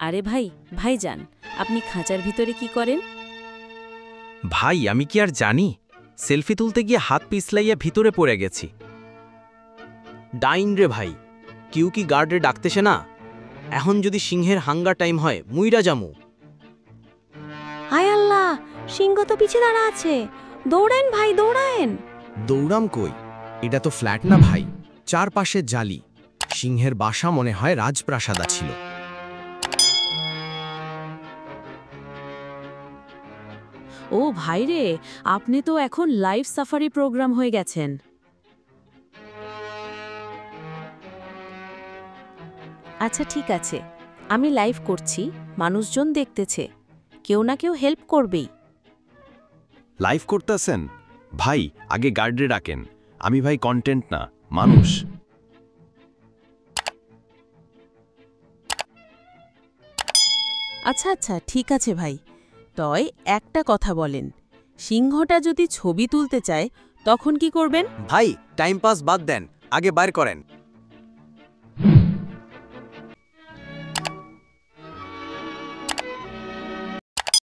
আরে ভাইজান, আপনি খাঁচার ভিতরে কি করেন? ভাই আমি কি আর জানি, সেলফি তুলতে গিয়ে হাত পিছলাইয়া ভিতরে পড়ে গেছি। ডাইন রে ভাই, কেউ কি গার্ডে ডাকতেছে না? এখন যদি সিংহের হাঙ্গার টাইম হয় মুইরা জামু। হায় আল্লাহ, সিংহ তো পিছে দাঁড়া আছে। দৌড়ান ভাই, দৌড়ান। দৌড়াম কই, এটা তো ফ্ল্যাট না ভাই, চারপাশে জালি। সিংহের বাসা মনে হয় রাজপ্রাসাদা ছিল। ও ভাইরে, আপনি তো এখন লাইভ সাফারি প্রোগ্রাম হয়ে গেছেন। আচ্ছা ঠিক আছে, আমি লাইভ করছি, মানুষজন দেখতেছে, কেউ না কেউ হেল্প করবেই। লাইভ করতেছেন? ভাই আগে গার্ডে ডাকেন, আমি ভাই কন্টেন্ট না, মানুষ। আচ্ছা ঠিক আছে ভাই, তয় একটা কথা বলেন, সিংহটা যদি ছবি তুলতে চায় তখন কি করবেন? ভাই টাইম পাস বাদ দেন, আগে বাইর করেন।